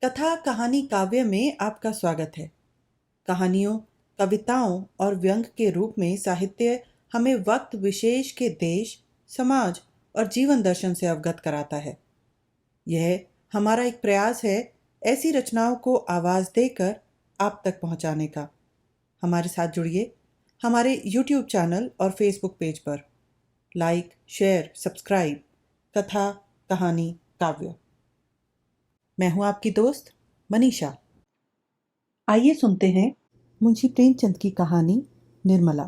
कथा कहानी काव्य में आपका स्वागत है। कहानियों, कविताओं और व्यंग के रूप में साहित्य हमें वक्त विशेष के देश, समाज और जीवन दर्शन से अवगत कराता है। यह हमारा एक प्रयास है ऐसी रचनाओं को आवाज़ देकर आप तक पहुंचाने का। हमारे साथ जुड़िए हमारे YouTube चैनल और Facebook पेज पर। Like, share, subscribe. कथा कहानी काव्य। मैं हूं आपकी दोस्त मनीषा। आइए सुनते हैं मुंशी प्रेमचंद की कहानी निर्मला।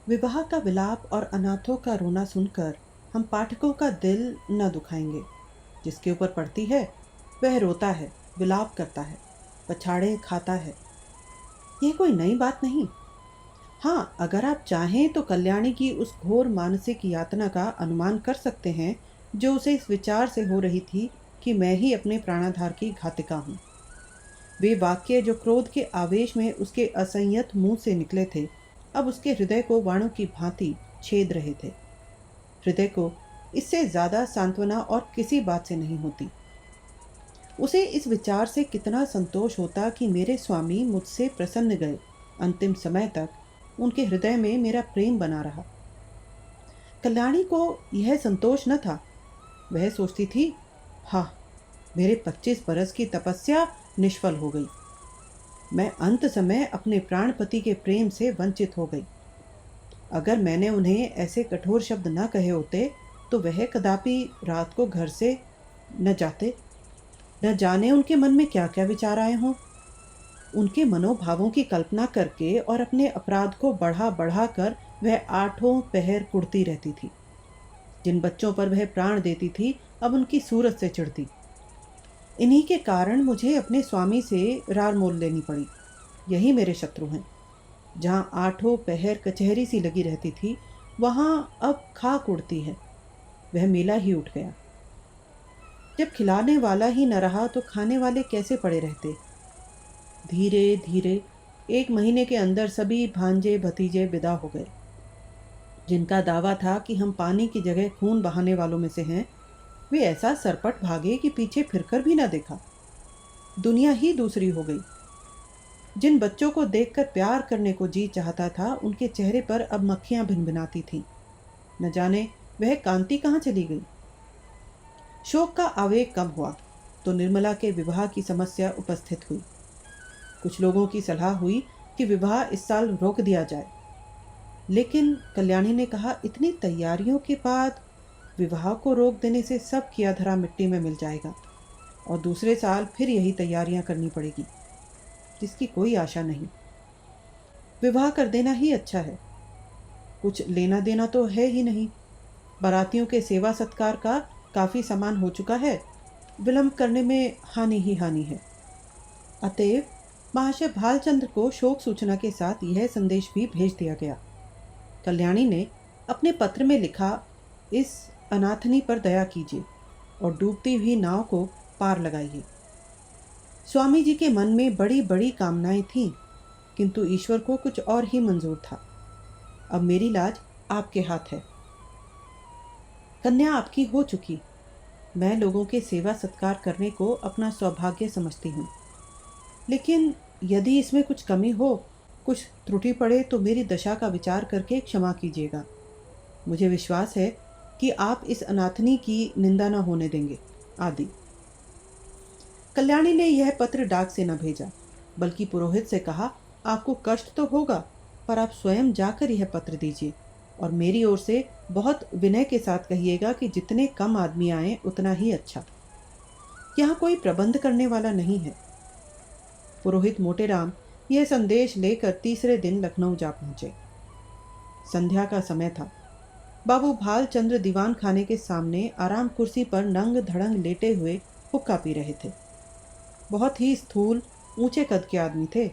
विवाह का विलाप और अनाथों का रोना सुनकर हम पाठकों का दिल न दुखाएंगे। जिसके ऊपर पड़ती है वह रोता है, विलाप करता है, पछाड़े खाता है। यह कोई नई बात नहीं। हाँ, अगर आप चाहें तो कल्याणी की उस घोर मानसिक यातना का अनुमान कर सकते हैं जो उसे इस विचार से हो रही थी कि मैं ही अपने प्राणाधार की घातिका हूँ। वे वाक्य जो क्रोध के आवेश में उसके असंयत मुंह से निकले थे, अब उसके हृदय को वाणों की भांति छेद रहे थे। हृदय को इससे ज्यादा सांत्वना और किसी बात से नहीं होती। उसे इस विचार से कितना संतोष होता कि मेरे स्वामी मुझसे प्रसन्न गए। अंतिम समय तक उनके हृदय में मेरा प्रेम बना रहा। कल्याणी को यह संतोष न था। वह सोचती थी, हाँ, मेरे 25 बरस की तपस्या निष्फल हो गई। मैं अंत समय अपने प्राणपति के प्रेम से वंचित हो गई। अगर मैंने उन्हें ऐसे कठोर शब्द न कहे होते तो वह कदापि रात को घर से न जाते। न जाने उनके मन में क्या क्या विचार आए हों। उनके मनोभावों की कल्पना करके और अपने अपराध को बढ़ा बढ़ा कर वह आठों पहर कुढ़ती रहती थी। जिन बच्चों पर वह प्राण देती थी अब उनकी सूरत से चिढ़ती। इन्हीं के कारण मुझे अपने स्वामी से रार मोल लेनी पड़ी। यही मेरे शत्रु हैं। जहाँ आठों पहर कचहरी सी लगी रहती थी वहाँ अब खाक उड़ती है। वह मेला ही उठ गया। जब खिलाने वाला ही न रहा तो खाने वाले कैसे पड़े रहते। धीरे धीरे 1 महीने के अंदर सभी भांजे भतीजे विदा हो गए। जिनका दावा था कि हम पानी की जगह खून बहाने वालों में से हैं, वे ऐसा सरपट भागे कि पीछे फिरकर भी ना देखा। दुनिया ही दूसरी हो गई। जिन बच्चों को देखकर प्यार करने को जी चाहता था उनके चेहरे पर अब मक्खियां भिनभिनाती थीं। न जाने वह कांति कहाँ चली गई। शोक का आवेग कम हुआ तो निर्मला के विवाह की समस्या उपस्थित हुई। कुछ लोगों की सलाह हुई कि विवाह इस साल रोक दिया जाए, लेकिन कल्याणी ने कहा, इतनी तैयारियों के बाद विवाह को रोक देने से सब किया धरा मिट्टी में मिल जाएगा और दूसरे साल फिर यही तैयारियां करनी पड़ेगी, जिसकी कोई आशा नहीं। विवाह कर देना ही अच्छा है। कुछ लेना देना तो है ही नहीं। बारातियों के सेवा सत्कार का काफी सामान हो चुका है। विलंब करने में हानि ही हानि है। अतएव महाशय भालचंद्र को शोक सूचना के साथ यह संदेश भी भेज दिया गया। कल्याणी ने अपने पत्र में लिखा, इस अनाथनी पर दया कीजिए और डूबती हुई नाव को पार लगाइए। स्वामी जी के मन में बड़ी बड़ी कामनाएं थीं, किंतु ईश्वर को कुछ और ही मंजूर था। अब मेरी लाज आपके हाथ है। कन्या आपकी हो चुकी। मैं लोगों के सेवा सत्कार करने को अपना सौभाग्य समझती हूँ, लेकिन यदि इसमें कुछ कमी हो, कुछ त्रुटि पड़े तो मेरी दशा का विचार करके क्षमा कीजिएगा। मुझे विश्वास है कि आप इस अनाथनी की निंदा न होने देंगे। आदि। कल्याणी ने यह पत्र डाक से न भेजा, बल्कि पुरोहित से कहा, आपको कष्ट तो होगा, पर आप स्वयं जाकर यह पत्र दीजिए और मेरी ओर से बहुत विनय के साथ कहिएगा कि जितने कम आदमी आए उतना ही अच्छा। यहाँ कोई प्रबंध करने वाला नहीं है। पुरोहित मोटेराम यह संदेश लेकर तीसरे दिन लखनऊ जा पहुंचे। संध्या का समय था। बाबू भालचंद्र दीवान खाने के सामने आराम कुर्सी पर नंग धड़ंग लेटे हुए हुक्का पी रहे थे। बहुत ही स्थूल, ऊंचे कद के आदमी थे।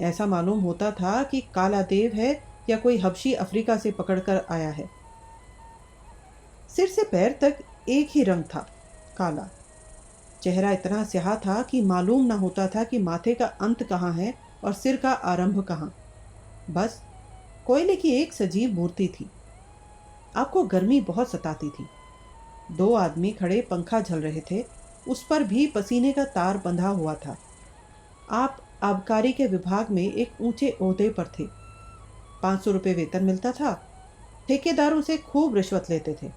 ऐसा मालूम होता था कि काला देव है या कोई हबशी अफ्रीका से पकड़कर आया है। सिर से पैर तक एक ही रंग था, काला। चेहरा इतना स्याह था कि मालूम न होता था कि माथे का अंत कहाँ है और सिर का आरंभ कहाँ। बस कोयले की एक सजीव मूर्ति थी। आपको गर्मी बहुत सताती थी। दो आदमी खड़े पंखा झल रहे थे, उस पर भी पसीने का तार बंधा हुआ था। आप आबकारी के विभाग में एक ऊंचे ओहदे पर थे। 500 रुपये वेतन मिलता था। ठेकेदारों से खूब रिश्वत लेते थे।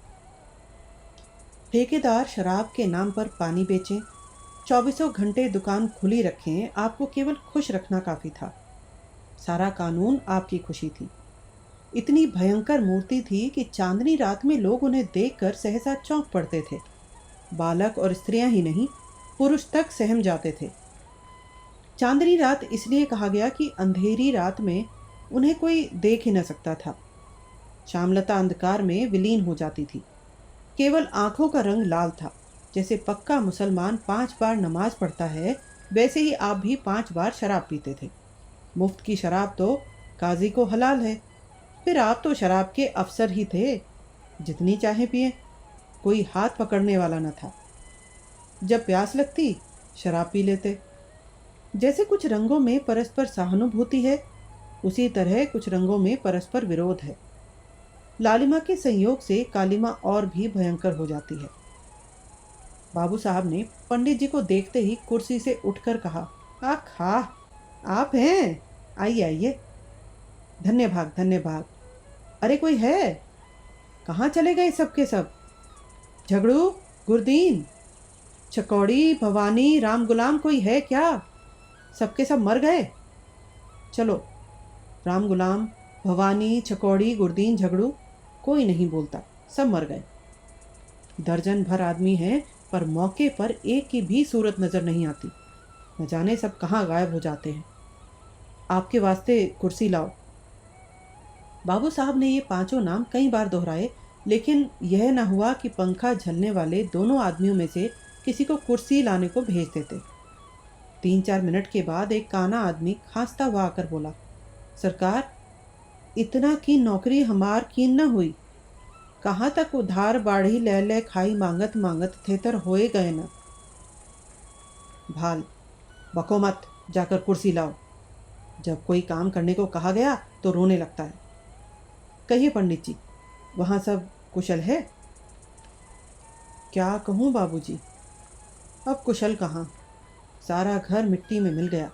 ठेकेदार शराब के नाम पर पानी बेचें, 24 घंटे दुकान खुली रखें, आपको केवल खुश रखना काफ़ी था। सारा कानून आपकी खुशी थी। इतनी भयंकर मूर्ति थी कि चांदनी रात में लोग उन्हें देखकर सहसा चौंक पड़ते थे। बालक और स्त्रियां ही नहीं, पुरुष तक सहम जाते थे। चांदनी रात इसलिए कहा गया कि अंधेरी रात में उन्हें कोई देख ही न सकता था। श्यामलता अंधकार में विलीन हो जाती थी। केवल आंखों का रंग लाल था। जैसे पक्का मुसलमान 5 बार नमाज पढ़ता है, वैसे ही आप भी 5 बार शराब पीते थे। मुफ्त की शराब तो काजी को हलाल है। फिर आप तो शराब के अफसर ही थे, जितनी चाहे पिए, कोई हाथ पकड़ने वाला न था। जब प्यास लगती, शराब पी लेते। जैसे कुछ रंगों में परस्पर सहानुभूति है, उसी तरह कुछ रंगों में परस्पर विरोध है। लालिमा के संयोग से कालिमा और भी भयंकर हो जाती है। बाबू साहब ने पंडित जी को देखते ही कुर्सी से उठकर कहा, आखा, आप हैं? आइए आइए। धन्य भाग, धन्य भाग। अरे कोई है? कहाँ चले गए सब के सब? झगड़ू, गुरदीन, चकौड़ी, भवानी, राम गुलाम कोई है क्या? सबके सब मर गए? चलो। राम गुलाम, भवानी, चकौड़ी, गुरदीन, झगड़ू, कोई नहीं बोलता, सब मर गए। दर्जन भर आदमी हैं, पर मौके पर एक की भी सूरत नजर नहीं आती। न जाने सब कहाँ गायब हो जाते हैं। आपके वास्ते कुर्सी लाओ। बाबू साहब ने ये 5 नाम कई बार दोहराए, लेकिन यह न हुआ कि पंखा झलने वाले दोनों आदमियों में से किसी को कुर्सी लाने को भेज देते। 3-4 मिनट के बाद एक काना आदमी खांसता हुआ आकर बोला, सरकार, इतना की नौकरी हमार कीन न हुई। कहाँ तक उधार बाढ़ी ले ले खाई मांगत मांगत थेतर होए गए न। भाल, बको मत, जाकर कुर्सी लाओ। जब कोई काम करने को कहा गया तो रोने लगता है। कहिए पंडित जी, वहाँ सब कुशल है? क्या कहूँ बाबूजी, अब कुशल कहाँ, सारा घर मिट्टी में मिल गया।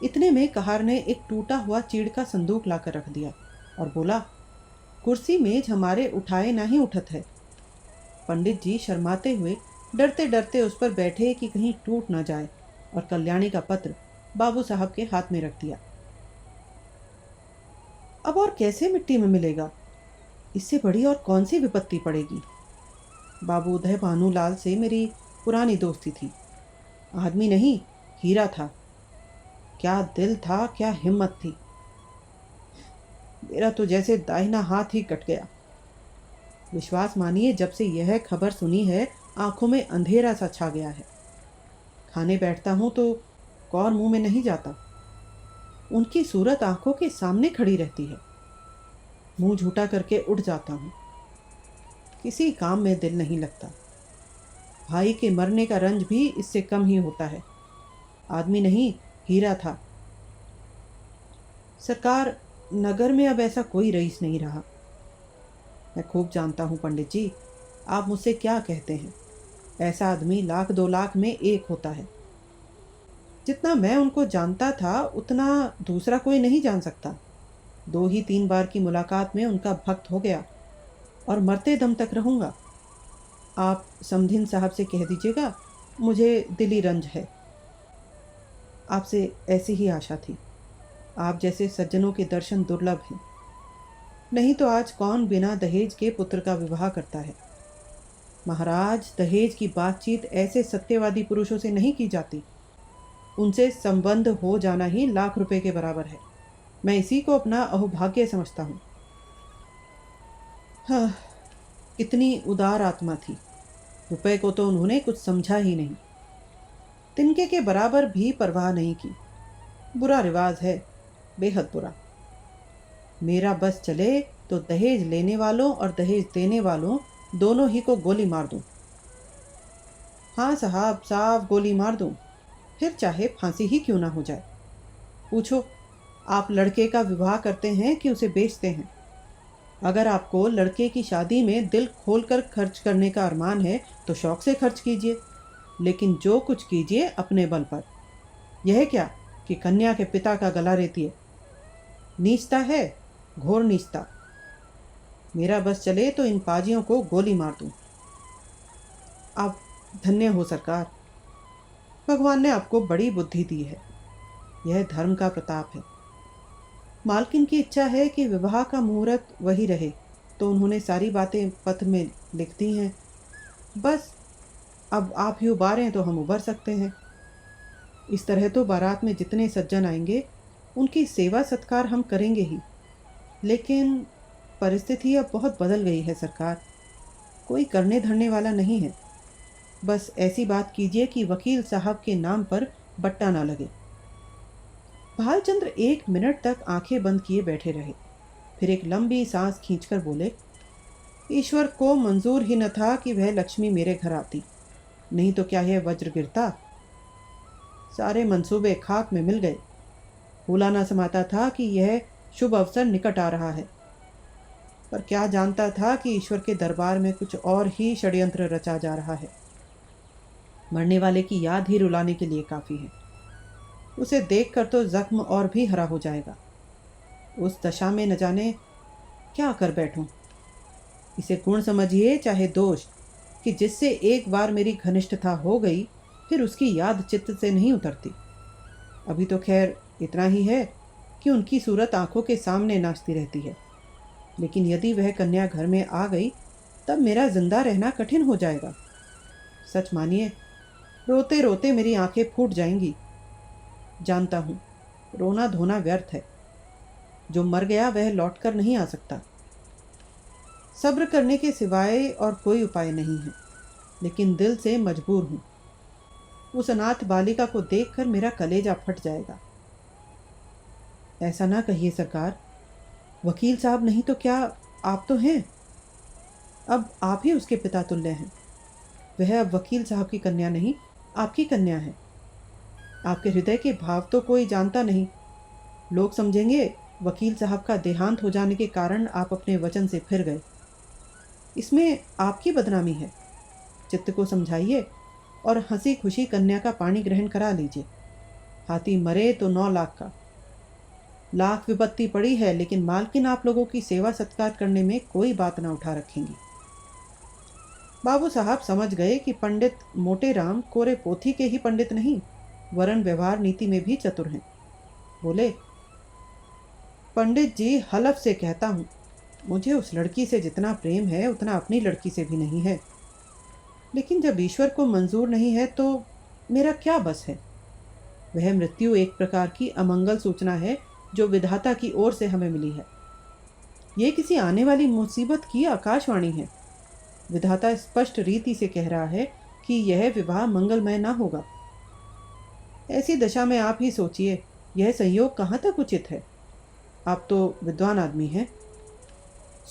इतने में कहार ने एक टूटा हुआ चीड़ का संदूक लाकर रख दिया और बोला, कुर्सी मेज हमारे उठाए ना ही उठत है। पंडित जी शर्माते हुए डरते डरते उस पर बैठे कि कहीं टूट ना जाए, और कल्याणी का पत्र बाबू साहब के हाथ में रख दिया। अब और कैसे मिट्टी में मिलेगा? इससे बड़ी और कौन सी विपत्ति पड़ेगी? बाबू उदय भानुलाल से मेरी पुरानी दोस्ती थी। आदमी नहीं, हीरा था। क्या दिल था, क्या हिम्मत थी। मेरा तो जैसे दाहिना हाथ ही कट गया। विश्वास मानिए, जब से यह खबर सुनी है, आंखों में अंधेरा सा छा गया है। खाने बैठता हूँ तो कौर मुंह में नहीं जाता। उनकी सूरत आंखों के सामने खड़ी रहती है। मुंह झूठा करके उठ जाता हूँ। किसी काम में दिल नहीं लगता। भाई के मरने का रंज भी इससे कम ही होता है। आदमी नहीं, हीरा था। सरकार, नगर में अब ऐसा कोई रईस नहीं रहा। मैं खूब जानता हूँ पंडित जी, आप मुझसे क्या कहते हैं। ऐसा आदमी 1,00,000 2 लाख में एक होता है। जितना मैं उनको जानता था, उतना दूसरा कोई नहीं जान सकता। 2 ही 3 बार की मुलाकात में उनका भक्त हो गया, और मरते दम तक रहूँगा। आप समधिन साहब से कह दीजिएगा, मुझे दिली रंज है। आपसे ऐसी ही आशा थी। आप जैसे सज्जनों के दर्शन दुर्लभ हैं। नहीं तो आज कौन बिना दहेज के पुत्र का विवाह करता है। महाराज, दहेज की बातचीत ऐसे सत्यवादी पुरुषों से नहीं की जाती। उनसे संबंध हो जाना ही लाख रुपए के बराबर है। मैं इसी को अपना अहोभाग्य समझता हूँ। हाँ, इतनी उदार आत्मा थी। रुपए को तो उन्होंने कुछ समझा ही नहीं। तिनके के बराबर भी परवाह नहीं की। बुरा रिवाज है, बेहद बुरा। मेरा बस चले तो दहेज लेने वालों और दहेज देने वालों दोनों ही को गोली मार दूं। हाँ साहब, साफ गोली मार दूं, फिर चाहे फांसी ही क्यों ना हो जाए। पूछो, आप लड़के का विवाह करते हैं कि उसे बेचते हैं? अगर आपको लड़के की शादी में दिल खोलकर खर्च करने का अरमान है तो शौक से खर्च कीजिए, लेकिन जो कुछ कीजिए अपने बल पर। यह क्या कि कन्या के पिता का गला रेतिए? नीचता है, घोर नीचता। मेरा बस चले तो इन पाजियों को गोली मार दूं। आप धन्य हो सरकार, भगवान ने आपको बड़ी बुद्धि दी है। यह धर्म का प्रताप है। मालकिन की इच्छा है कि विवाह का मुहूर्त वही रहे, तो उन्होंने सारी बातें पत्र में लिख दी हैं। बस अब आप ही उबारें तो हम उबर सकते हैं। इस तरह तो बारात में जितने सज्जन आएंगे उनकी सेवा सत्कार हम करेंगे ही, लेकिन परिस्थिति अब बहुत बदल गई है सरकार। कोई करने धरने वाला नहीं है। बस ऐसी बात कीजिए कि वकील साहब के नाम पर बट्टा ना लगे। भालचंद्र 1 मिनट तक आंखें बंद किए बैठे रहे, फिर एक लंबी सांस खींचकर बोले, ईश्वर को मंजूर ही न था कि वह लक्ष्मी मेरे घर आती, नहीं तो क्या यह वज्र गिरता। सारे मंसूबे खाक में मिल गए। भूला ना समाता था कि यह शुभ अवसर निकट आ रहा है, पर क्या जानता था कि ईश्वर के दरबार में कुछ और ही षड्यंत्र रचा जा रहा है। मरने वाले की याद ही रुलाने के लिए काफ़ी है। उसे देखकर तो जख्म और भी हरा हो जाएगा। उस दशा में न जाने क्या कर बैठूं। इसे गुण समझिए चाहे दोष, कि जिससे एक बार मेरी घनिष्ठता हो गई फिर उसकी याद चित्त से नहीं उतरती। अभी तो खैर इतना ही है कि उनकी सूरत आंखों के सामने नाचती रहती है, लेकिन यदि वह कन्या घर में आ गई तब मेरा जिंदा रहना कठिन हो जाएगा। सच मानिए, रोते रोते मेरी आंखें फूट जाएंगी। जानता हूँ रोना धोना व्यर्थ है। जो मर गया वह लौटकर नहीं आ सकता। सब्र करने के सिवाय और कोई उपाय नहीं है, लेकिन दिल से मजबूर हूँ। उस अनाथ बालिका को देखकर मेरा कलेजा फट जाएगा। ऐसा ना कहिए सरकार, वकील साहब नहीं तो क्या आप तो हैं। अब आप ही उसके पिता तुल्य हैं। वह अब वकील साहब की कन्या नहीं, आपकी कन्या है। आपके हृदय के भाव तो कोई जानता नहीं। लोग समझेंगे वकील साहब का देहांत हो जाने के कारण आप अपने वचन से फिर गए। इसमें आपकी बदनामी है। चित्त को समझाइए और हंसी खुशी कन्या का पानी ग्रहण करा लीजिए। हाथी मरे तो 9 लाख का। लाख विपत्ति पड़ी है, लेकिन मालकिन आप लोगों की सेवा सत्कार करने में कोई बात ना उठा रखेंगी। बाबू साहब समझ गए कि पंडित मोटे राम कोरे पोथी के ही पंडित नहीं, वरन व्यवहार नीति में भी चतुर हैं। बोले, पंडित जी हलफ से कहता हूँ, मुझे उस लड़की से जितना प्रेम है उतना अपनी लड़की से भी नहीं है। लेकिन जब ईश्वर को मंजूर नहीं है तो मेरा क्या बस है। वह मृत्यु एक प्रकार की अमंगल सूचना है जो विधाता की ओर से हमें मिली है। ये किसी आने वाली मुसीबत की आकाशवाणी है। विधाता स्पष्ट रीति से कह रहा है कि यह विवाह मंगलमय ना होगा। ऐसी दशा में आप ही सोचिए, यह संयोग कहाँ तक उचित है। आप तो विद्वान आदमी हैं।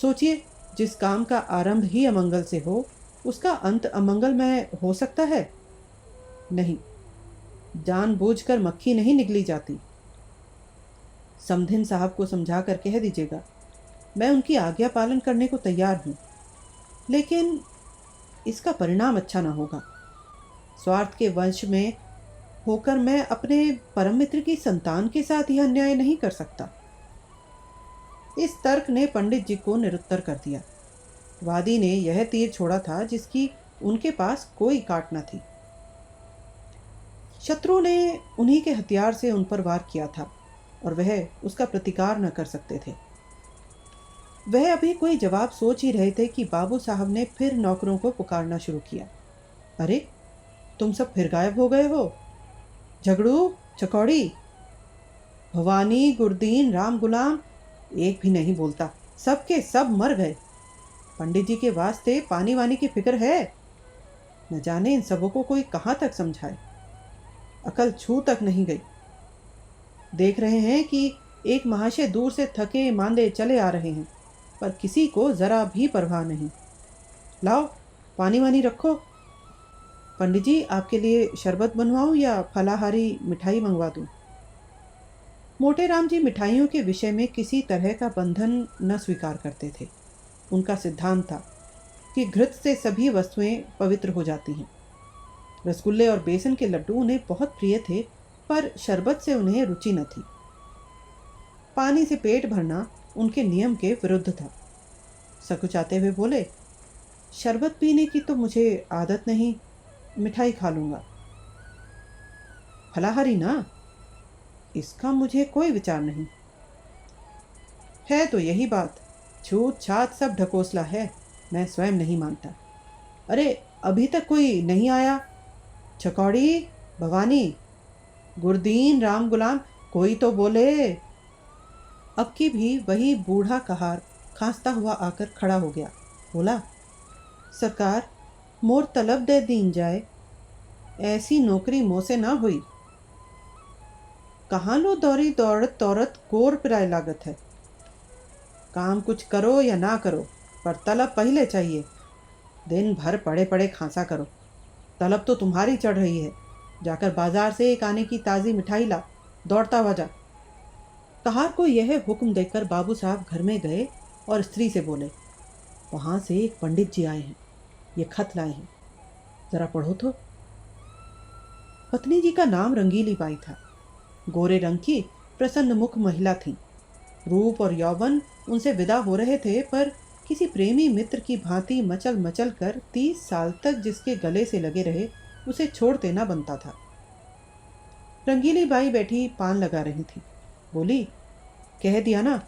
सोचिए, जिस काम का आरंभ ही अमंगल से हो उसका अंत अमंगलमय हो सकता है? नहीं, जानबूझकर मक्खी नहीं निगली जाती। समधिन साहब को समझा कर कह दीजिएगा, मैं उनकी आज्ञा पालन करने को तैयार हूँ, लेकिन इसका परिणाम अच्छा ना होगा। स्वार्थ के वंश में होकर मैं अपने परम मित्र की संतान के साथ यह अन्याय नहीं कर सकता। इस तर्क ने पंडित जी को निरुत्तर कर दिया। वादी ने यह तीर छोड़ा था जिसकी उनके पास कोई काट न थी। शत्रु ने उन्हीं के हथियार से उन पर वार किया था और वह उसका प्रतिकार न कर सकते थे। वह अभी कोई जवाब सोच ही रहे थे कि बाबू साहब ने फिर नौकरों को पुकारना शुरू किया। अरे, तुम सब फिर गायब हो गए हो। झगड़ू, चकौड़ी, भवानी, गुरदीन, राम गुलाम, एक भी नहीं बोलता। सब के सब मर गए। पंडित जी के वास्ते पानी वानी की फिक्र है। न जाने इन सबों को कोई कहाँ तक समझाए। अकल छू तक नहीं गई। देख रहे हैं कि एक महाशय दूर से थके मांदे चले आ रहे हैं, पर किसी को जरा भी परवाह नहीं। लाओ, पानी वानी रखो। पंडित जी, आपके लिए शरबत बनवाऊं या फलाहारी मिठाई मंगवा दूं? मोटे राम जी मिठाइयों के विषय में किसी तरह का बंधन न स्वीकार करते थे। उनका सिद्धांत था कि घृत से सभी वस्तुएं पवित्र हो जाती हैं। रसगुल्ले और बेसन के लड्डू उन्हें बहुत प्रिय थे, पर शरबत से उन्हें रुचि न थी। पानी से पेट भरना उनके नियम के विरुद्ध था। सकुचाते हुए बोले, शरबत पीने की तो मुझे आदत नहीं, मिठाई खा लूंगा। फलाहारी ना, इसका मुझे कोई विचार नहीं है। तो यही बात, छूत छात सब ढकोसला है, मैं स्वयं नहीं मानता। अरे अभी तक कोई नहीं आया? चकौड़ी, भवानी, गुरदीन, राम गुलाम, कोई तो बोले। अब की भी वही बूढ़ा कहार खांसता हुआ आकर खड़ा हो गया। बोला, सरकार, मोर तलब दे दीन जाए, ऐसी नौकरी मोह से ना हुई। कहाँ लो दौड़ी दौड़त तौरत गोर पिराए लागत है। काम कुछ करो या ना करो, पर तलब पहले चाहिए। दिन भर पड़े पड़े खांसा करो, तलब तो तुम्हारी चढ़ रही है। जाकर बाजार से एक आने की ताज़ी मिठाई ला, दौड़ता हुआ जा। कहार को यह हुक्म देकर बाबू साहब घर में गए और स्त्री से बोले, वहाँ से एक पंडित जी आए हैं, ये खत लाए हैं, जरा पढ़ो तो। पत्नी जी का नाम रंगीली बाई था। गोरे रंग की प्रसन्न मुख महिला थी। रूप और यौवन उनसे विदा हो रहे थे, पर किसी प्रेमी मित्र की भांति मचल मचल कर 30 साल तक जिसके गले से लगे रहे, उसे छोड़ देना बनता था। रंगीली बाई बैठी पान लगा रही थी। बोली, कह दिया ना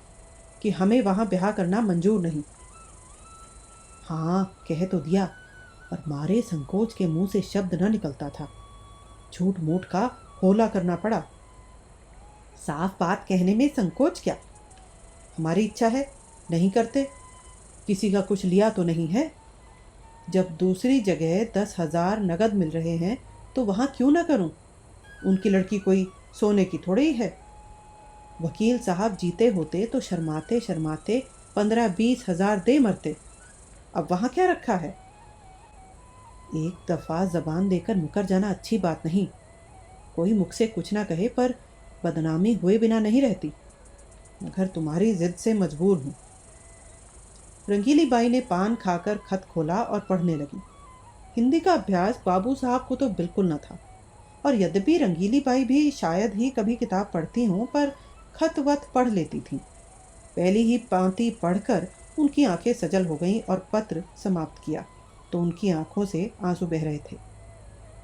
कि हमें वहां ब्याह करना मंजूर नहीं। हाँ, कह तो दिया, पर मारे संकोच के मुंह से शब्द न निकलता था। झूठ मूठ का होला करना पड़ा। साफ बात कहने में संकोच क्या? हमारी इच्छा है, नहीं करते। किसी का कुछ लिया तो नहीं है। जब दूसरी जगह 10,000 नगद मिल रहे हैं तो वहाँ क्यों ना करूँ? उनकी लड़की कोई सोने की थोड़ी है। वकील साहब जीते होते तो शर्माते शर्माते 15-20 हजार दे मरते। अब वहाँ क्या रखा है? एक दफ़ा जबान देकर मुकर जाना अच्छी बात नहीं। कोई मुख से कुछ ना कहे, पर बदनामी हुए बिना नहीं रहती, मगर तुम्हारी जिद से मजबूर हूँ। रंगीली बाई ने पान खाकर खत खोला और पढ़ने लगी। हिंदी का अभ्यास बाबू साहब को तो बिल्कुल न था, और यद्यपि रंगीली बाई भी शायद ही कभी किताब पढ़ती हों, पर खत वत पढ़ लेती थीं। पहली ही पांति पढ़कर उनकी आंखें सजल हो गईं और पत्र समाप्त किया तो उनकी आंखों से आंसू बह रहे थे।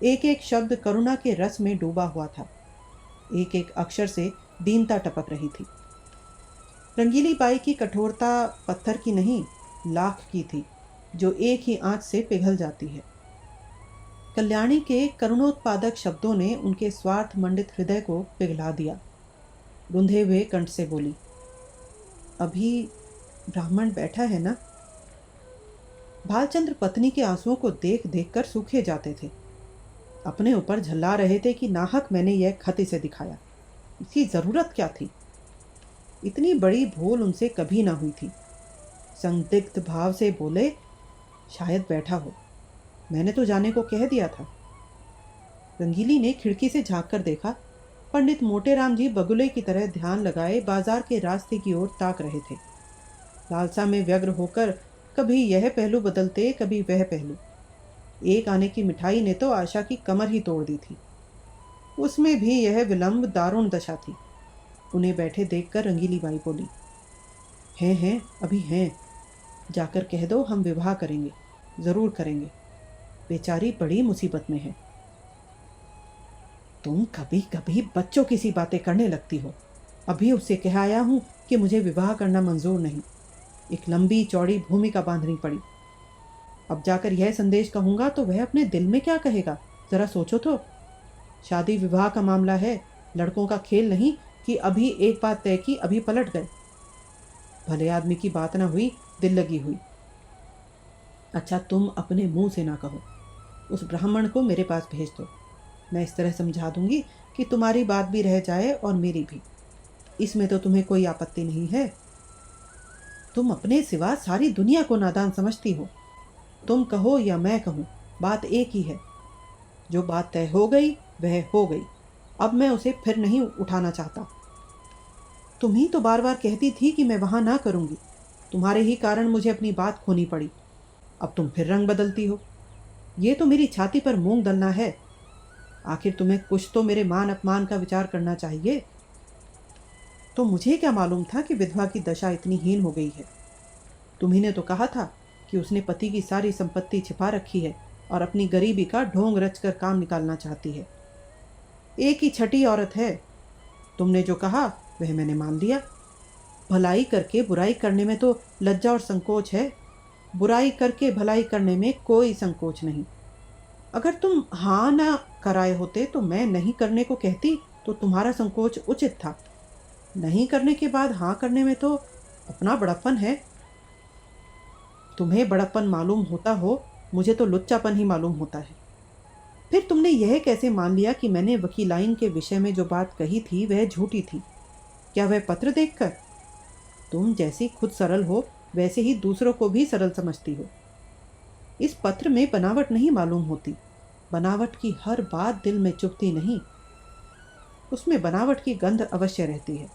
एक एक शब्द करुणा के रस में डूबा हुआ था। एक एक अक्षर से दीनता टपक रही थी। रंगीली बाई की कठोरता पत्थर की नहीं, लाख की थी, जो एक ही आंच से पिघल जाती है। कल्याणी के करुणोत्पादक शब्दों ने उनके स्वार्थ मंडित हृदय को पिघला दिया। रुंधे हुए कंठ से बोली, अभी ब्राह्मण बैठा है ना? भालचंद्र पत्नी के आंसुओं को देख देख कर सूखे जाते थे। अपने ऊपर झल्ला रहे थे कि नाहक मैंने यह खत इसे दिखाया। इसकी जरूरत क्या थी? इतनी बड़ी भूल उनसे कभी ना हुई थी। संदिग्ध भाव से बोले, शायद बैठा हो, मैंने तो जाने को कह दिया था। रंगीली ने खिड़की से झांक कर देखा। पंडित मोटे राम जी बगुले की तरह ध्यान लगाए बाजार के रास्ते की ओर ताक रहे थे। लालसा में व्यग्र होकर कभी यह पहलू बदलते, कभी वह पहलू। एक आने की मिठाई ने तो आशा की कमर ही तोड़ दी थी। उसमें भी यह विलंब दारुण दशा थी। उन्हें बैठे देखकर रंगीली बाई बोली, हैं अभी हैं, जाकर कह दो हम विवाह करेंगे, जरूर करेंगे। बेचारी बड़ी मुसीबत में है। तुम कभी कभी बच्चों की सी बातें करने लगती हो। अभी उससे कह आया हूं कि मुझे विवाह करना मंजूर नहीं। एक लंबी चौड़ी भूमिका बांधनी पड़ी। अब जाकर यह संदेश कहूंगा तो वह अपने दिल में क्या कहेगा, जरा सोचो तो। शादी विवाह का मामला है, लड़कों का खेल नहीं कि अभी एक बात तय की अभी पलट गए। भले आदमी की बात ना हुई, दिल लगी हुई। अच्छा, तुम अपने मुंह से ना कहो, उस ब्राह्मण को मेरे पास भेज दो। मैं इस तरह समझा दूंगी कि तुम्हारी बात भी रह जाए और मेरी भी। इसमें तो तुम्हें कोई आपत्ति नहीं है। तुम अपने सिवा सारी दुनिया को नादान समझती हो। तुम कहो या मैं कहूँ, बात एक ही है। जो बात तय हो गई वह हो गई। अब मैं उसे फिर नहीं उठाना चाहता। तुम ही तो बार बार कहती थी कि मैं वहाँ ना करूँगी। तुम्हारे ही कारण मुझे अपनी बात खोनी पड़ी। अब तुम फिर रंग बदलती हो। ये तो मेरी छाती पर मूंग दलना है। आखिर तुम्हें कुछ तो मेरे मान अपमान का विचार करना चाहिए। तो मुझे क्या मालूम था कि विधवा की दशा इतनी हीन हो गई है। तुम्ही ने तो कहा था कि उसने पति की सारी संपत्ति छिपा रखी है और अपनी गरीबी का ढोंग रचकर काम निकालना चाहती है। एक ही छठी औरत है। तुमने जो कहा वह मैंने मान लिया। भलाई करके बुराई करने में तो लज्जा और संकोच है। बुराई करके भलाई करने में कोई संकोच नहीं। अगर तुम हाँ ना कराए होते तो मैं नहीं करने को कहती, तो तुम्हारा संकोच उचित था। नहीं करने के बाद हाँ करने में तो अपना बड़प्पन है। तुम्हें बड़प्पन मालूम होता हो, मुझे तो लुच्चापन ही मालूम होता है। फिर तुमने यह कैसे मान लिया कि मैंने वकीलाइन के विषय में जो बात कही थी वह झूठी थी? क्या वह पत्र देखकर? तुम जैसी खुद सरल हो वैसे ही दूसरों को भी सरल समझती हो। इस पत्र में बनावट नहीं मालूम होती। बनावट की हर बात दिल में चुभती नहीं, उसमें बनावट की गंध अवश्य रहती है।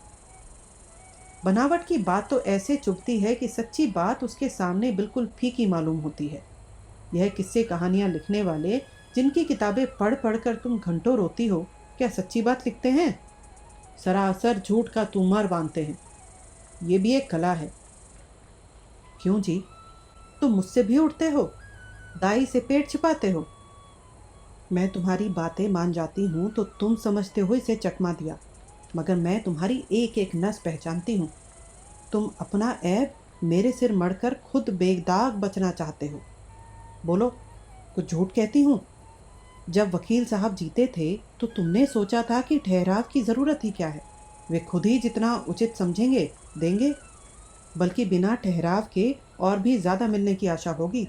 बनावट की बात तो ऐसे चुभती है कि सच्ची बात उसके सामने बिल्कुल फीकी मालूम होती है। यह किस्से कहानियां लिखने वाले, जिनकी किताबें पढ़ पढ़ कर तुम घंटों रोती हो, क्या सच्ची बात लिखते हैं? सरासर झूठ का तूमर बांधते हैं। ये भी एक कला है। क्यों जी, तुम मुझसे भी उठते हो? दाई से पेट छिपाते हो? मैं तुम्हारी बातें मान जाती हूँ तो तुम समझते हो इसे चकमा दिया, मगर मैं तुम्हारी एक एक नस पहचानती हूँ। तुम अपना ऐब मेरे सिर मढ़कर खुद बेदाग बचना चाहते हो। बोलो, कुछ झूठ कहती हूँ? जब वकील साहब जीते थे तो तुमने सोचा था कि ठहराव की ज़रूरत ही क्या है, वे खुद ही जितना उचित समझेंगे देंगे, बल्कि बिना ठहराव के और भी ज़्यादा मिलने की आशा होगी।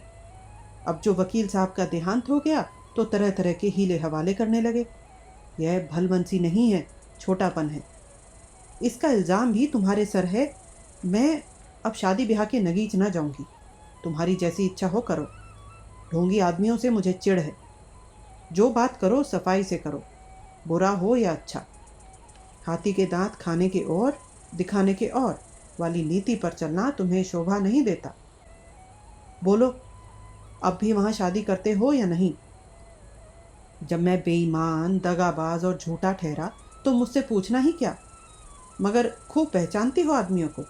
अब जो वकील साहब का देहांत हो गया तो तरह तरह के हीले हवाले करने लगे। यह भलमनसी नहीं है, छोटापन है। इसका इल्ज़ाम भी तुम्हारे सर है। मैं अब शादी ब्याह के नगीच ना जाऊंगी। तुम्हारी जैसी इच्छा हो करो। ढोंगी आदमियों से मुझे चिढ़ है। जो बात करो सफाई से करो, बुरा हो या अच्छा। हाथी के दांत खाने के और दिखाने के और वाली नीति पर चलना तुम्हें शोभा नहीं देता। बोलो, अब भी वहाँ शादी करते हो या नहीं? जब मैं बेईमान, दगाबाज और झूठा ठहरा तो मुझसे पूछना ही क्या? मगर खूब पहचानती हो आदमियों को।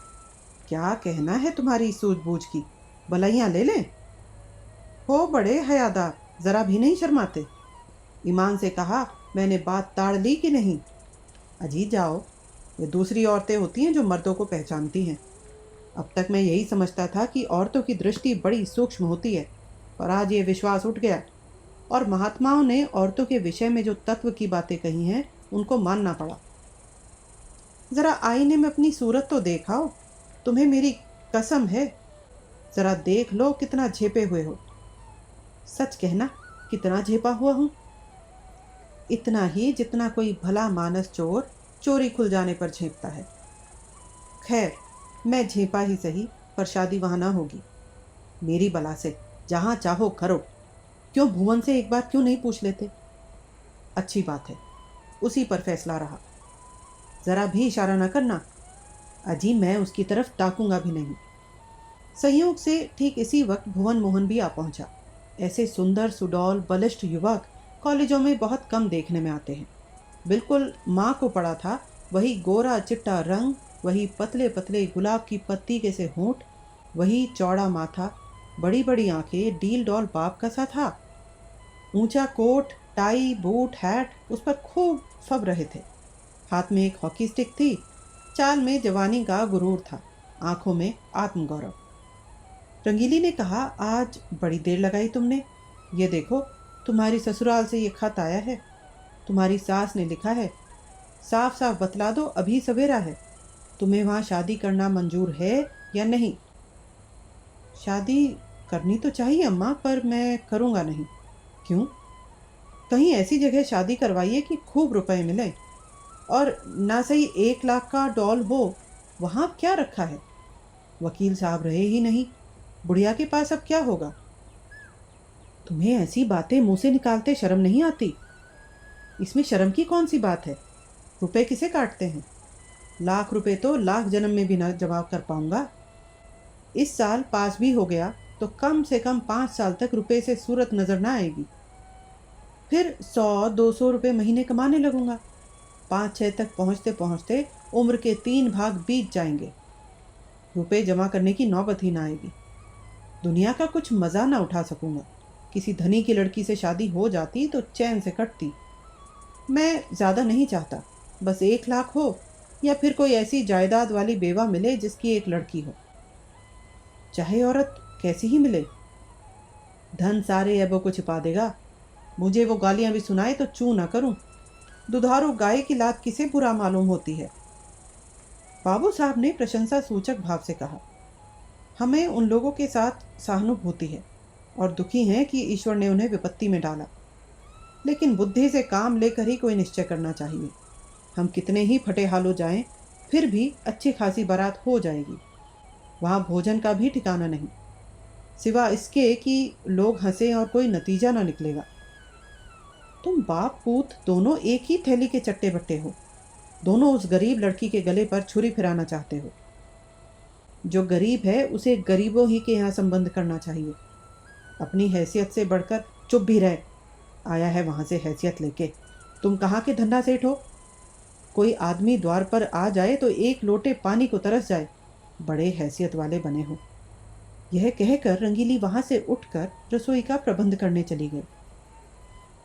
क्या कहना है तुम्हारी सूझबूझ की? भलाइयाँ ले लें? हो बड़े हयादार, ज़रा भी नहीं शर्माते। ईमान से कहा, मैंने बात ताड़ ली कि नहीं? अजी जाओ, ये दूसरी औरतें होती हैं जो मर्दों को पहचानती हैं। अब तक मैं यही समझता था कि औरतों की दृष्टि बड़ी सूक्ष्म होती है, पर आज ये विश्वास उठ गया। और महात्माओं ने औरतों के विषय में जो तत्व की बातें कही हैं उनको मानना पड़ा। ज़रा आईने में अपनी सूरत तो देखाओ, तुम्हें मेरी कसम है। ज़रा देख लो कितना झेपे हुए हो। सच कहना, कितना झेपा हुआ हूँ? इतना ही जितना कोई भला मानस चोर चोरी खुल जाने पर झेपता है। खैर, मैं झेपा ही सही, पर शादी वहाँ ना होगी। मेरी बला से जहाँ चाहो करो। क्यों भुवन से एक बार क्यों नहीं पूछ लेते? अच्छी बात है, उसी पर फैसला रहा। ज़रा भी इशारा न करना। अजी मैं उसकी तरफ ताकूंगा भी नहीं। संयोग से ठीक इसी वक्त भुवन मोहन भी आ पहुंचा। ऐसे सुंदर सुडौल बलिष्ठ युवक कॉलेजों में बहुत कम देखने में आते हैं। बिल्कुल माँ को पड़ा था। वही गोरा चिट्टा रंग, वही पतले पतले गुलाब की पत्ती के से होंठ, वही चौड़ा माथा, बड़ी बड़ी आंखें, डील डॉल बाप का सा था। ऊंचा कोट, टाई, बूट, हैट उस पर खूब फब रहे थे। हाथ में एक हॉकी स्टिक थी। चाल में जवानी का गुरूर था, आंखों में आत्मगौरव। रंगीली ने कहा, आज बड़ी देर लगाई तुमने। ये देखो, तुम्हारी ससुराल से ये खत आया है। तुम्हारी सास ने लिखा है। साफ साफ बतला दो, अभी सवेरा है। तुम्हें वहाँ शादी करना मंजूर है या नहीं? शादी करनी तो चाहिए अम्मा, पर मैं करूँगा नहीं। क्यों? कहीं ऐसी जगह शादी करवाइए कि खूब रुपए मिले, और ना सही 1 लाख का डॉल हो। वहाँ क्या रखा है? वकील साहब रहे ही नहीं, बुढ़िया के पास अब क्या होगा? तुम्हें ऐसी बातें मुंह से निकालते शर्म नहीं आती? इसमें शर्म की कौन सी बात है? रुपए किसे काटते हैं? लाख रुपए तो लाख जन्म में भी ना जमा कर पाऊंगा। इस साल पास भी हो गया तो कम से कम 5 साल तक रुपए से सूरत नजर ना आएगी। फिर 100-200 रुपए महीने कमाने लगूंगा। 5-6 तक पहुंचते पहुंचते उम्र के 3 भाग बीत जाएंगे। रुपए जमा करने की नौबत ही ना आएगी। दुनिया का कुछ मज़ा ना उठा सकूंगा। किसी धनी की लड़की से शादी हो जाती तो चैन से कटती। मैं ज़्यादा नहीं चाहता, बस 1 लाख हो या फिर कोई ऐसी जायदाद वाली बेवा मिले जिसकी एक लड़की हो, चाहे औरत कैसी ही मिले। धन सारे ऐबों को छिपा देगा। मुझे वो गालियां भी सुनाए तो चू ना करूं। दुधारू गाय की लात किसे बुरा मालूम होती है। बाबू साहब ने प्रशंसा सूचक भाव से कहा, हमें उन लोगों के साथ सहानुभूति है और दुखी हैं कि ईश्वर ने उन्हें विपत्ति में डाला। लेकिन बुद्धि से काम लेकर ही कोई निश्चय करना चाहिए। हम कितने ही फटे हालो जाएं, फिर भी अच्छी खासी बारात हो जाएगी। वहाँ भोजन का भी ठिकाना नहीं, सिवा इसके कि लोग हंसे और कोई नतीजा ना निकलेगा। तुम बाप पूत दोनों एक ही थैली के चट्टे बट्टे हो। दोनों उस गरीब लड़की के गले पर छुरी फिराना चाहते हो। जो गरीब है उसे गरीबों ही के यहाँ संबंध करना चाहिए। अपनी हैसियत से बढ़कर चुप भी रहे। आया है वहाँ से हैसियत लेके। तुम कहाँ के धन्ना सेठ हो? कोई आदमी द्वार पर आ जाए तो एक लोटे पानी को तरस जाए। बड़े हैसियत वाले बने हो। यह कहकर रंगीली वहाँ से उठकर रसोई का प्रबंध करने चली गई।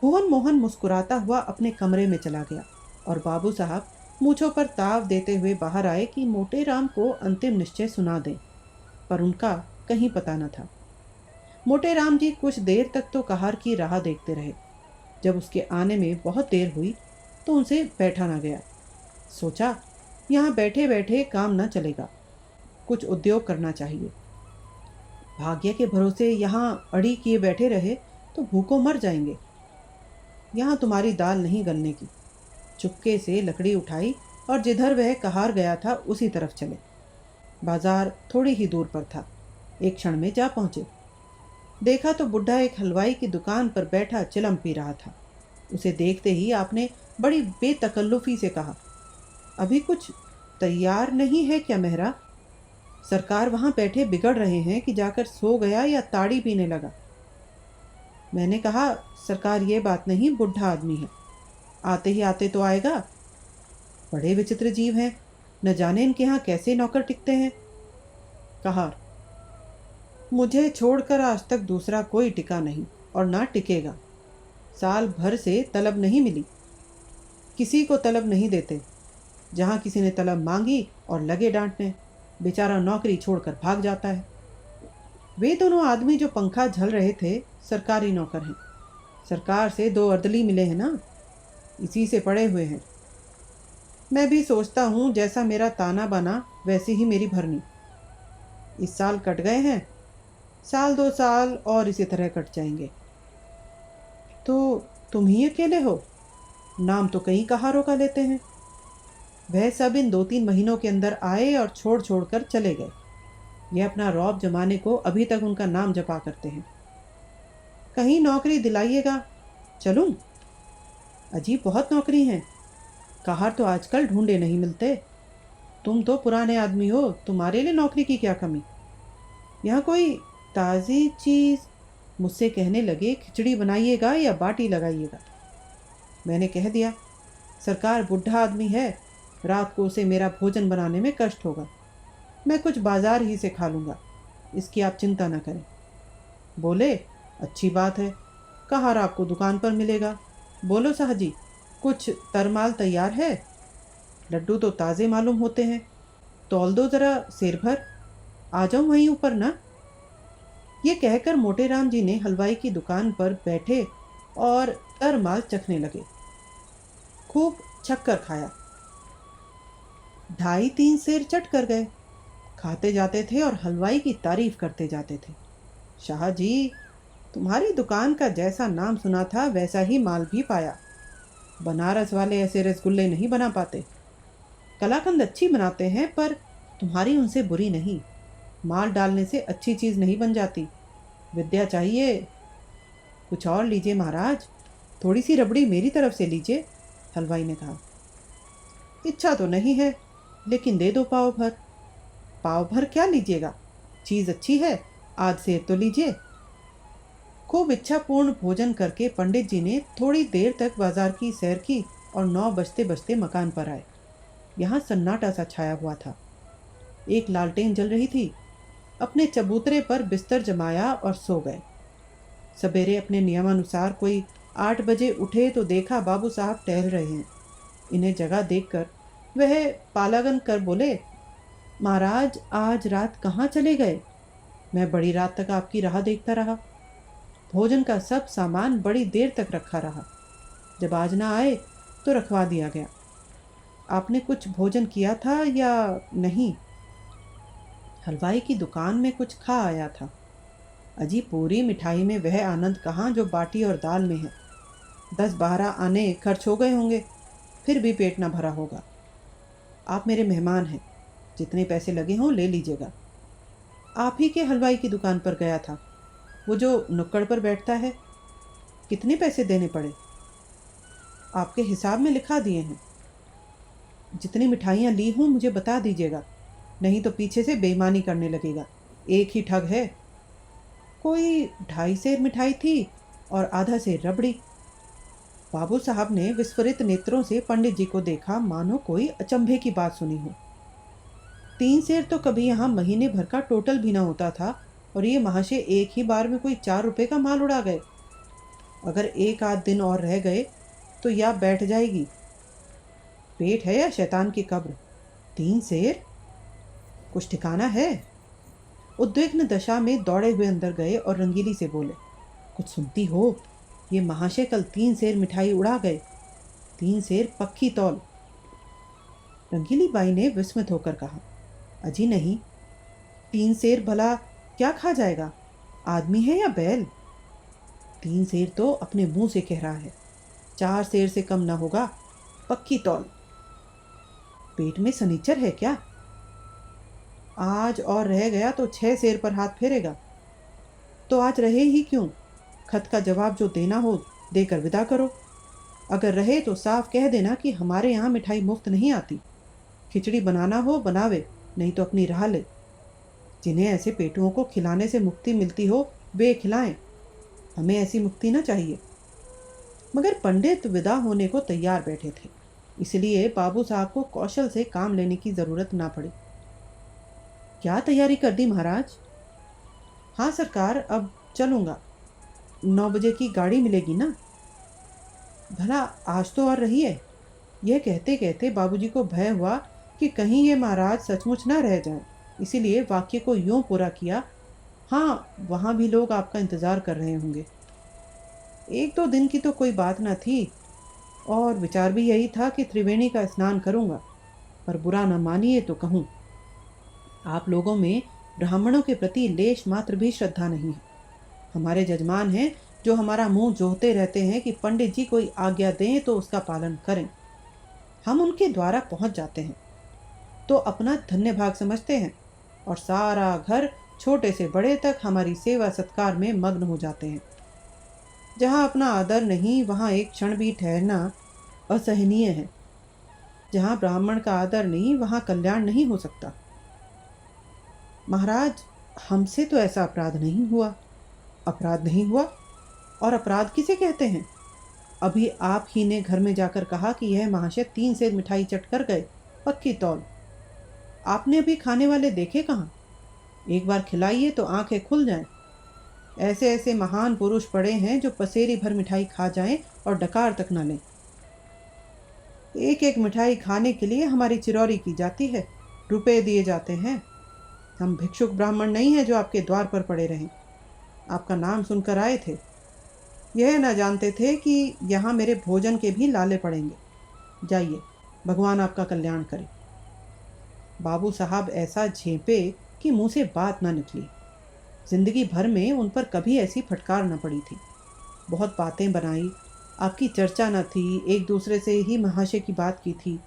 भुवन मोहन मुस्कुराता हुआ अपने कमरे में चला गया और बाबू साहब मूछों पर ताव देते हुए बाहर आए कि मोटे राम को अंतिम निश्चय सुना दें, पर उनका कहीं पता न था। मोटे राम जी कुछ देर तक तो कहार की राह देखते रहे। जब उसके आने में बहुत देर हुई तो उनसे बैठा न गया। सोचा, यहाँ बैठे बैठे काम न चलेगा, कुछ उद्योग करना चाहिए। भाग्य के भरोसे यहाँ अड़ी किए बैठे रहे तो भूखों मर जाएंगे। यहाँ तुम्हारी दाल नहीं गलने की। चुपके से लकड़ी उठाई और जिधर वह कहार गया था उसी तरफ चले। बाजार थोड़ी ही दूर पर था। एक क्षण में जा पहुंचे। देखा तो बुढ़ा एक हलवाई की दुकान पर बैठा चिलम पी रहा था। उसे देखते ही आपने बड़ी बेतकल्लुफी से कहा, अभी कुछ तैयार नहीं है क्या मेहरा? सरकार वहां बैठे बिगड़ रहे हैं कि जाकर सो गया या ताड़ी पीने लगा। मैंने कहा, सरकार ये बात नहीं, बुढ़ा आदमी है, आते ही आते तो आएगा। बड़े विचित्र जीव हैं, न जाने इनके यहाँ कैसे नौकर टिकते हैं। कहार, मुझे छोड़कर आज तक दूसरा कोई टिका नहीं और ना टिकेगा। साल भर से तलब नहीं मिली। किसी को तलब नहीं देते। जहाँ किसी ने तलब मांगी और लगे डांटने, बेचारा नौकरी छोड़कर भाग जाता है। वे दोनों आदमी जो पंखा झल रहे थे सरकारी नौकर हैं। सरकार से 2 अर्दली मिले हैं ना, इसी से पड़े हुए हैं। मैं भी सोचता हूँ जैसा मेरा ताना बाना वैसी ही मेरी भरनी। इस साल कट गए हैं, साल 2 साल और इसी तरह कट जाएंगे। तो तुम ही अकेले हो? नाम तो कई कहारों का लेते हैं। वह सब इन 2-3 महीनों के अंदर आए और छोड़ छोड़ कर चले गए। यह अपना रौब जमाने को अभी तक उनका नाम जपा करते हैं। कहीं नौकरी दिलाइएगा, चलूं? अजीब बहुत नौकरी हैं। कहार तो आजकल ढूंढे नहीं मिलते। तुम तो पुराने आदमी हो, तुम्हारे लिए नौकरी की क्या कमी? यहाँ कोई ताज़ी चीज़? मुझसे कहने लगे, खिचड़ी बनाइएगा या बाटी लगाइएगा। मैंने कह दिया, सरकार बुढ़ा आदमी है, रात को उसे मेरा भोजन बनाने में कष्ट होगा। मैं कुछ बाजार ही से खा लूँगा, इसकी आप चिंता न करें। बोले, अच्छी बात है, कहार आपको दुकान पर मिलेगा। बोलो साहजी, कुछ तरमाल तैयार है? लड्डू तो ताज़े मालूम होते हैं, तौल दो ज़रा सिर भर। आ जाऊँ वहीं ऊपर ना? ये कहकर मोटे राम जी ने हलवाई की दुकान पर बैठे और तरमाल चखने लगे। खूब छक्कर खाया। 2.5-3 सेर चट कर गए। खाते जाते थे और हलवाई की तारीफ करते जाते थे। शाह जी, तुम्हारी दुकान का जैसा नाम सुना था वैसा ही माल भी पाया। बनारस वाले ऐसे रसगुल्ले नहीं बना पाते। कलाकंद अच्छी बनाते हैं, पर तुम्हारी उनसे बुरी नहीं। माल डालने से अच्छी चीज़ नहीं बन जाती, विद्या चाहिए। कुछ और लीजिए महाराज, थोड़ी सी रबड़ी मेरी तरफ से लीजिए, हलवाई ने कहा। इच्छा तो नहीं है, लेकिन दे दो पाव भर। पाव भर क्या लीजिएगा? चीज़ अच्छी है, आध सेर तो लीजिए। खूब इच्छापूर्ण भोजन करके पंडित जी ने थोड़ी देर तक बाजार की सैर की और 9 बजते बजते मकान पर आए। यहाँ सन्नाटा सा छाया हुआ था। एक लालटेन जल रही थी। अपने चबूतरे पर बिस्तर जमाया और सो गए। सवेरे अपने नियमानुसार कोई 8 बजे उठे तो देखा बाबू साहब टहल रहे हैं। इन्हें जगह देखकर वह पालागन कर बोले, महाराज आज रात कहाँ चले गए? मैं बड़ी रात तक आपकी राह देखता रहा। भोजन का सब सामान बड़ी देर तक रखा रहा। जब आज ना आए तो रखवा दिया गया। आपने कुछ भोजन किया था या नहीं? हलवाई की दुकान में कुछ खा आया था। अजी पूरी मिठाई में वह आनंद कहाँ जो बाटी और दाल में है। 10-12 आने खर्च हो गए होंगे, फिर भी पेट ना भरा होगा। आप मेरे मेहमान हैं, जितने पैसे लगे हों ले लीजिएगा। आप ही के हलवाई की दुकान पर गया था, वो जो नुक्कड़ पर बैठता है। कितने पैसे देने पड़े? आपके हिसाब में लिखा दिए हैं। जितनी मिठाइयाँ ली हूँ मुझे बता दीजिएगा, नहीं तो पीछे से बेईमानी करने लगेगा। एक ही ठग है। कोई 2.5 सेर मिठाई थी और आधा सेर रबड़ी। बाबू साहब ने विस्फारित नेत्रों से पंडित जी को देखा, मानो कोई अचंभे की बात सुनी हो। 3 सेर तो कभी यहाँ महीने भर का टोटल भी ना होता था, और ये महाशय एक ही बार में कोई 4 रुपए का माल उड़ा गए। अगर एक आध दिन और रह गए तो या बैठ जाएगी। पेट है या शैतान की कब्र? 3 सेर? कुछ ठिकाना है? उद्विग्न दशा में दौड़े हुए अंदर गए और रंगीली से बोले, कुछ सुनती हो? ये महाशय कल 3 सेर मिठाई उड़ा गए। 3 सेर पक्की तौल। रंगीली बाई ने विस्मित होकर कहा, अजी नहीं, 3 सेर भला क्या खा जाएगा? आदमी है या बैल? 3 सेर तो अपने मुंह से कह रहा है। 4 सेर से कम ना होगा, पक्की तौल। पेट में सनीचर है क्या? आज और रह गया तो 6 सेर पर हाथ फेरेगा। तो आज रहे ही क्यों? खत का जवाब जो देना हो देकर विदा करो। अगर रहे तो साफ कह देना कि हमारे यहाँ मिठाई मुफ्त नहीं आती। खिचड़ी बनाना हो बनावे, नहीं तो अपनी राह ले। जिन्हें ऐसे पेटुओं को खिलाने से मुक्ति मिलती हो वे खिलाएं, हमें ऐसी मुक्ति न चाहिए। मगर पंडित विदा होने को तैयार बैठे थे, इसलिए बाबू साहब को कौशल से काम लेने की जरूरत ना पड़ी। क्या तैयारी कर दी महाराज? हाँ सरकार, अब चलूँगा। 9 बजे की गाड़ी मिलेगी ना? भला आज तो और रही है। यह कहते कहते बाबूजी को भय हुआ कि कहीं ये महाराज सचमुच ना रह जाएं, इसीलिए वाक्य को यूं पूरा किया, हाँ वहाँ भी लोग आपका इंतज़ार कर रहे होंगे। 1-2 दिन की तो कोई बात ना थी, और विचार भी यही था कि त्रिवेणी का स्नान करूँगा, पर बुरा न मानिए तो कहूँ, आप लोगों में ब्राह्मणों के प्रति लेश मात्र भी श्रद्धा नहीं है। हमारे जजमान हैं जो हमारा मुंह जोहते रहते हैं कि पंडित जी कोई आज्ञा दें तो उसका पालन करें। हम उनके द्वारा पहुंच जाते हैं तो अपना धन्य भाग समझते हैं, और सारा घर छोटे से बड़े तक हमारी सेवा सत्कार में मग्न हो जाते हैं। जहाँ अपना आदर नहीं वहाँ एक क्षण भी ठहरना असहनीय है। जहाँ ब्राह्मण का आदर नहीं वहाँ कल्याण नहीं हो सकता। महाराज, हमसे तो ऐसा अपराध नहीं हुआ। अपराध नहीं हुआ? और अपराध किसे कहते हैं? अभी आप ही ने घर में जाकर कहा कि यह महाशय 3 सेर मिठाई चट कर गए, पक्की तौल। आपने अभी खाने वाले देखे कहाँ? एक बार खिलाइए तो आंखें खुल जाएं। ऐसे ऐसे महान पुरुष पड़े हैं जो पसेरी भर मिठाई खा जाएं और डकार तक न लें। एक एक मिठाई खाने के लिए हमारी चिरौरी की जाती है, रुपए दिए जाते हैं। हम भिक्षुक ब्राह्मण नहीं हैं जो आपके द्वार पर पड़े रहें। आपका नाम सुनकर आए थे, यह न जानते थे कि यहाँ मेरे भोजन के भी लाले पड़ेंगे। जाइए, भगवान आपका कल्याण करे। बाबू साहब ऐसा झेंपे कि मुंह से बात न निकली। जिंदगी भर में उन पर कभी ऐसी फटकार न पड़ी थी। बहुत बातें बनाई, आपकी चर्चा न थी, एक दूसरे से ही महाशय की बात की थी,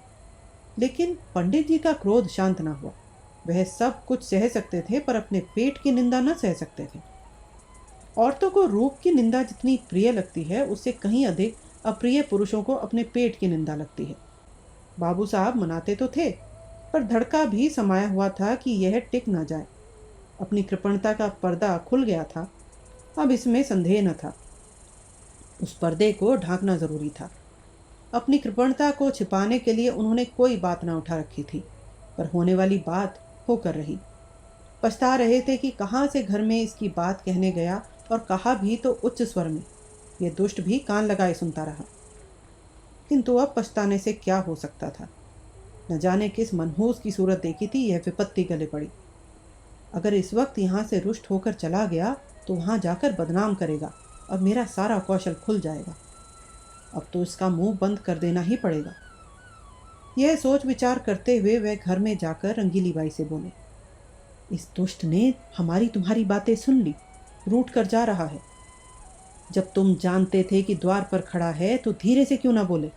लेकिन पंडित जी का क्रोध शांत न हुआ। वह सब कुछ सह सकते थे पर अपने पेट की निंदा न सह सकते थे। औरतों को रूप की निंदा जितनी प्रिय लगती है, उससे कहीं अधिक अप्रिय पुरुषों को अपने पेट की निंदा लगती है। बाबू साहब मनाते तो थे, पर धड़का भी समाया हुआ था कि यह टिक न जाए। अपनी कृपणता का पर्दा खुल गया था, अब इसमें संदेह न था। उस पर्दे को ढांकना जरूरी था। अपनी कृपणता को छिपाने के लिए उन्होंने कोई बात न उठा रखी थी, पर होने वाली बात होकर रही। पछता रहे थे कि कहाँ से घर में इसकी बात कहने गया, और कहा भी तो उच्च स्वर में। यह दुष्ट भी कान लगाए सुनता रहा। किंतु अब पछताने से क्या हो सकता था। न जाने किस मनहूस की सूरत देखी थी यह विपत्ति गले पड़ी। अगर इस वक्त यहाँ से रुष्ट होकर चला गया तो वहाँ जाकर बदनाम करेगा और मेरा सारा कौशल खुल जाएगा। अब तो इसका मुंह बंद कर देना ही पड़ेगा। यह सोच विचार करते हुए वह घर में जाकर रंगीली बाई से बोले, इस दुष्ट ने हमारी तुम्हारी बातें सुन ली, रूठ कर जा रहा है। जब तुम जानते थे कि द्वार पर खड़ा है तो धीरे से क्यों ना बोले।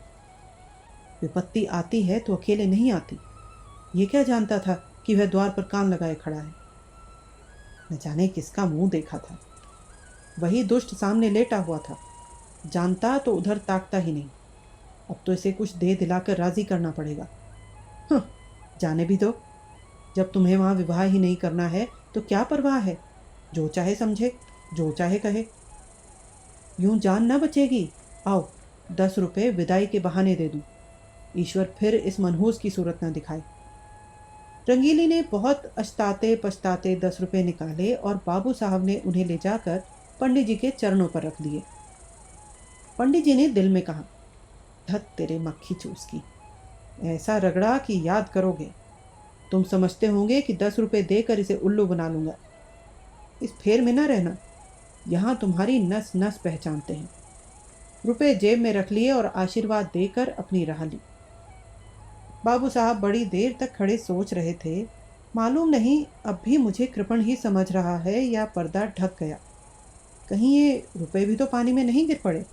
विपत्ति आती है तो अकेले नहीं आती। ये क्या जानता था कि वह द्वार पर कान लगाए खड़ा है। न जाने किसका मुंह देखा था। वही दुष्ट सामने लेटा हुआ था। जानता तो उधर ताकता ही नहीं। अब तो इसे कुछ दे दिलाकर राजी करना पड़ेगा। जाने भी दो। जब तुम्हें वहां विवाह ही नहीं करना है तो क्या परवाह है। जो चाहे समझे, जो चाहे कहे। यूं जान न बचेगी। आओ 10 रुपये विदाई के बहाने दे दूं। ईश्वर फिर इस मनहूस की सूरत न दिखाए। रंगीली ने बहुत अछताते पछताते 10 रुपये निकाले और बाबू साहब ने उन्हें ले जाकर पंडित जी के चरणों पर रख दिए। पंडित जी ने दिल में कहा, धत तेरे मक्खी चूस की, ऐसा रगड़ा कि याद करोगे। तुम समझते होंगे कि 10 रुपये देकर इसे उल्लू बना लूंगा। इस फेर में न रहना। यहाँ तुम्हारी नस नस पहचानते हैं। रुपए जेब में रख लिए और आशीर्वाद देकर अपनी राह ली। बाबू साहब बड़ी देर तक खड़े सोच रहे थे। मालूम नहीं अब भी मुझे कृपण ही समझ रहा है या पर्दा ढक गया। कहीं ये रुपए भी तो पानी में नहीं गिर पड़े।